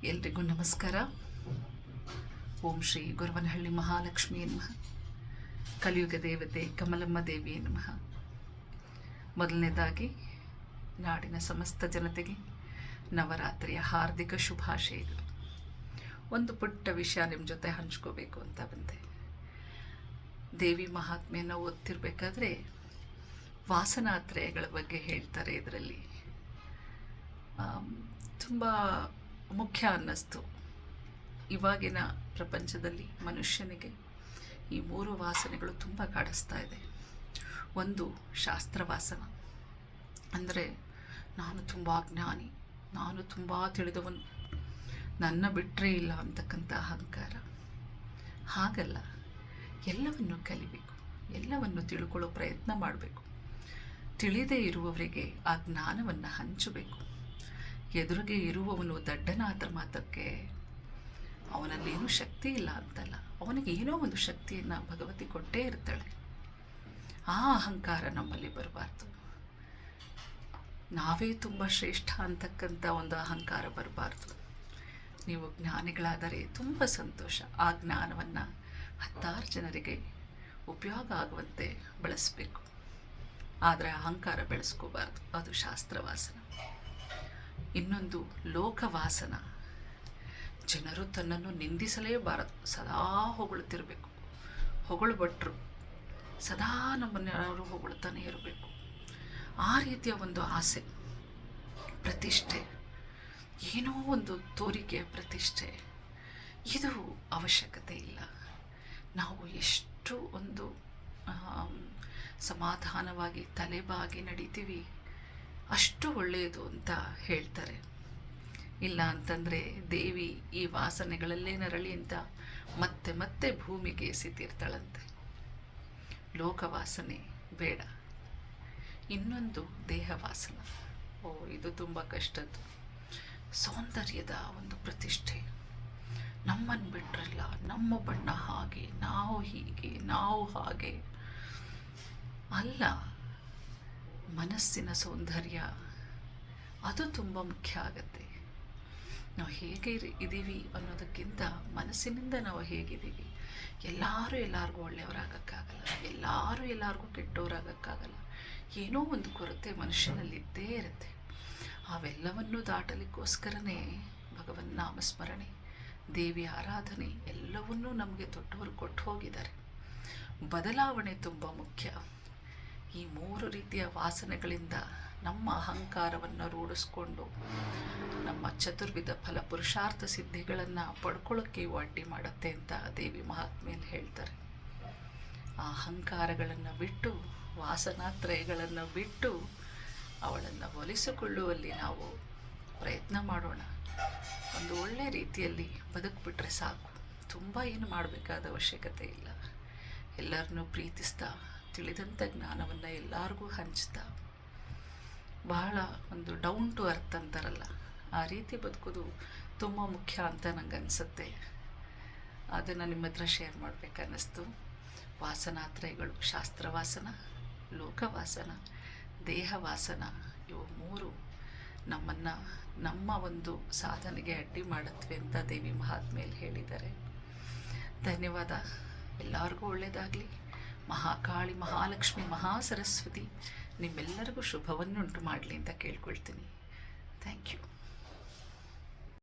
ಎಲ್ರಿಗೂ ನಮಸ್ಕಾರ. ಓಂ ಶ್ರೀ ಗುರುವನಹಳ್ಳಿ ಮಹಾಲಕ್ಷ್ಮೀ ನಮಃ. ಕಲಿಯುಗ ದೇವತೆ ಕಮಲಮ್ಮ ದೇವಿಯೇ ನಮಃ. ಮೊದಲನೇದಾಗಿ ನಾಡಿನ ಸಮಸ್ತ ಜನತೆಗೆ ನವರಾತ್ರಿಯ ಹಾರ್ದಿಕ ಶುಭಾಶಯಗಳು. ಒಂದು ಪುಟ್ಟ ವಿಷಯ ನಿಮ್ಮ ಜೊತೆ ಹಂಚ್ಕೋಬೇಕು ಅಂತ ಬಂದೆ. ದೇವಿ ಮಹಾತ್ಮೆಯನ್ನು ಓದ್ತಿರ್ಬೇಕಾದ್ರೆ ವಾಸನಾತ್ರಯಗಳ ಬಗ್ಗೆ ಹೇಳ್ತಾರೆ. ಇದರಲ್ಲಿ ತುಂಬ ಮುಖ್ಯ ಅನ್ನಿಸ್ತು. ಇವಾಗಿನ ಪ್ರಪಂಚದಲ್ಲಿ ಮನುಷ್ಯನಿಗೆ ಈ 3 ವಾಸನೆಗಳು ತುಂಬ ಕಾಡಿಸ್ತಾ ಇದೆ. ಒಂದು ಶಾಸ್ತ್ರವಾಸನ, ಅಂದರೆ ನಾನು ತುಂಬ ಜ್ಞಾನಿ, ನಾನು ತುಂಬ ತಿಳಿದವನು, ನನ್ನ ಬಿಟ್ಟರೆ ಇಲ್ಲ ಅಂತಕ್ಕಂಥ ಅಹಂಕಾರ. ಹಾಗಲ್ಲ, ಎಲ್ಲವನ್ನು ಕಲಿಬೇಕು, ಎಲ್ಲವನ್ನು ತಿಳ್ಕೊಳ್ಳೋ ಪ್ರಯತ್ನ ಮಾಡಬೇಕು. ತಿಳಿದೇ ಇರುವವರಿಗೆ ಆ ಜ್ಞಾನವನ್ನು ಹಂಚಬೇಕು. ಎದುರಿಗೆ ಇರುವವನು ದಡ್ಡನಾದ ಮಾತ್ರಕ್ಕೆ ಅವನಲ್ಲೇನೂ ಶಕ್ತಿ ಇಲ್ಲ ಅಂತಲ್ಲ, ಅವನಿಗೆ ಏನೋ ಒಂದು ಶಕ್ತಿಯನ್ನು ಭಗವತಿ ಕೊಟ್ಟೇ ಇರ್ತಾಳೆ. ಆ ಅಹಂಕಾರ ನಮ್ಮಲ್ಲಿ ಬರಬಾರ್ದು. ನಾವೇ ತುಂಬ ಶ್ರೇಷ್ಠ ಅಂತಕ್ಕಂಥ ಒಂದು ಅಹಂಕಾರ ಬರಬಾರ್ದು. ನೀವು ಜ್ಞಾನಿಗಳಾದರೆ ತುಂಬ ಸಂತೋಷ. ಆ ಜ್ಞಾನವನ್ನು 10 ಜನರಿಗೆ ಉಪಯೋಗ ಆಗುವಂತೆ ಬಳಸಬೇಕು. ಆದರೆ ಅಹಂಕಾರ ಬೆಳೆಸ್ಕೋಬಾರ್ದು. ಅದು ಶಾಸ್ತ್ರವಾಸನ. ಇನ್ನೊಂದು ಲೋಕವಾಸನ. ಜನರು ತನ್ನನ್ನು ನಿಂದಿಸಲೇಬಾರದು, ಸದಾ ಹೊಗಳುತ್ತಿರಬೇಕು. ಹೊಗಳುಭಟ್ರು ಸದಾ ನಮ್ಮನ್ನು ಯಾರು ಹೊಗಳ್ತಾನೆ ಇರಬೇಕು. ಆ ರೀತಿಯ ಒಂದು ಆಸೆ, ಪ್ರತಿಷ್ಠೆ, ಏನೋ ಒಂದು ತೋರಿಕೆ ಪ್ರತಿಷ್ಠೆ, ಇದು ಅವಶ್ಯಕತೆ ಇಲ್ಲ. ನಾವು ಎಷ್ಟು ಒಂದು ಸಮಾಧಾನವಾಗಿ ತಲೆಬಾಗಿ ನಡೀತೀವಿ ಅಷ್ಟು ಒಳ್ಳೆಯದು ಅಂತ ಹೇಳ್ತಾರೆ. ಇಲ್ಲ ಅಂತಂದರೆ ದೇವಿ ಈ ವಾಸನೆಗಳಲ್ಲೇ ನರಳಿ ಅಂತ ಮತ್ತೆ ಮತ್ತೆ ಭೂಮಿಗೆ ಎಸಿತಿರ್ತಾಳಂತೆ. ಲೋಕವಾಸನೆ ಬೇಡ. ಇನ್ನೊಂದು ದೇಹವಾಸನ. ಇದು ತುಂಬ ಕಷ್ಟದ್ದು. ಸೌಂದರ್ಯದ ಒಂದು ಪ್ರತಿಷ್ಠೆ. ನಮ್ಮನ್ನು ಬಿಟ್ರಲ್ಲ, ನಮ್ಮ ಬಣ್ಣ ಹಾಗೆ, ನಾವು ಹೀಗೆ, ನಾವು ಹಾಗೆ ಅಲ್ಲ. ಮನಸ್ಸಿನ ಸೌಂದರ್ಯ ಅದು ತುಂಬ ಮುಖ್ಯ ಆಗತ್ತೆ. ನಾವು ಹೇಗೆ ಇದ್ದೀವಿ ಅನ್ನೋದಕ್ಕಿಂತ ಮನಸ್ಸಿನಿಂದ ನಾವು ಹೇಗಿದ್ದೀವಿ. ಎಲ್ಲರಿಗೂ ಒಳ್ಳೆಯವರಾಗಕ್ಕಾಗಲ್ಲ, ಎಲ್ಲರಿಗೂ ಕೆಟ್ಟವರಾಗಕ್ಕಾಗಲ್ಲ. ಏನೋ ಒಂದು ಕೊರತೆ ಮನುಷ್ಯನಲ್ಲಿ ಇದ್ದೇ ಇರುತ್ತೆ. ಅವೆಲ್ಲವನ್ನು ದಾಟಲಿಕ್ಕೋಸ್ಕರನೇ ಭಗವನ್ ನಾಮಸ್ಮರಣೆ, ದೇವಿ ಆರಾಧನೆ ಎಲ್ಲವನ್ನೂ ನಮಗೆ ದೊಡ್ಡವರು ಕೊಟ್ಟು ಹೋಗಿದ್ದಾರೆ. ಬದಲಾವಣೆ ತುಂಬ ಮುಖ್ಯ. ಈ 3 ರೀತಿಯ ವಾಸನೆಗಳಿಂದ ನಮ್ಮ ಅಹಂಕಾರವನ್ನು ರೂಢಿಸ್ಕೊಂಡು ನಮ್ಮ ಚತುರ್ವಿಧ ಫಲ ಪುರುಷಾರ್ಥ ಸಿದ್ಧಿಗಳನ್ನು ಪಡ್ಕೊಳ್ಳೋಕ್ಕೆ ಇವು ಅಡ್ಡಿ ಮಾಡುತ್ತೆ ಅಂತ ದೇವಿ ಮಹಾತ್ಮೆಯಲ್ಲಿ ಹೇಳ್ತಾರೆ. ಆ ಅಹಂಕಾರಗಳನ್ನು ಬಿಟ್ಟು, ವಾಸನಾತ್ರಯಗಳನ್ನು ಬಿಟ್ಟು ಅವಳನ್ನು ಒಲಿಸಿಕೊಳ್ಳುವಲ್ಲಿ ನಾವು ಪ್ರಯತ್ನ ಮಾಡೋಣ. ಒಂದು ಒಳ್ಳೆಯ ರೀತಿಯಲ್ಲಿ ಬದುಕಿಬಿಟ್ರೆ ಸಾಕು. ತುಂಬ ಏನು ಮಾಡಬೇಕಾದ ಅವಶ್ಯಕತೆ ಇಲ್ಲ. ಎಲ್ಲರನ್ನೂ ಪ್ರೀತಿಸ್ತಾ, ತಿಳಿದಂಥ ಜ್ಞಾನವನ್ನು ಎಲ್ಲರಿಗೂ ಹಂಚ್ತಾ, ಬಹಳ ಒಂದು ಡೌನ್ ಟು ಅರ್ತ್ ಅಂತಾರಲ್ಲ, ಆ ರೀತಿ ಬದುಕೋದು ತುಂಬ ಮುಖ್ಯ ಅಂತ ನಂಗೆ ಅನಿಸುತ್ತೆ. ಅದನ್ನು ನಿಮ್ಮ ಹತ್ರ ಶೇರ್ ಮಾಡಬೇಕನ್ನಿಸ್ತು. ವಾಸನಾತ್ರಯಗಳು, ಶಾಸ್ತ್ರವಾಸನ, ಲೋಕವಾಸನ, ದೇಹವಾಸನ, ಇವು 3 ನಮ್ಮನ್ನು ನಮ್ಮ ಒಂದು ಸಾಧನೆಗೆ ಅಡ್ಡಿ ಮಾಡುತ್ತವೆ ಅಂತ ದೇವಿ ಮಹಾತ್ಮೆಯಲ್ಲಿ ಹೇಳಿದ್ದಾರೆ. ಧನ್ಯವಾದ. ಎಲ್ಲರಿಗೂ ಒಳ್ಳೆಯದಾಗಲಿ. ಮಹಾಕಾಳಿ, ಮಹಾಲಕ್ಷ್ಮಿ, ಮಹಾಸರಸ್ವತಿ ನಿಮ್ಮೆಲ್ಲರಿಗೂ ಶುಭವನ್ನುಂಟು ಮಾಡಲಿ ಅಂತ ಕೇಳ್ಕೊಳ್ತೀನಿ. Thank you.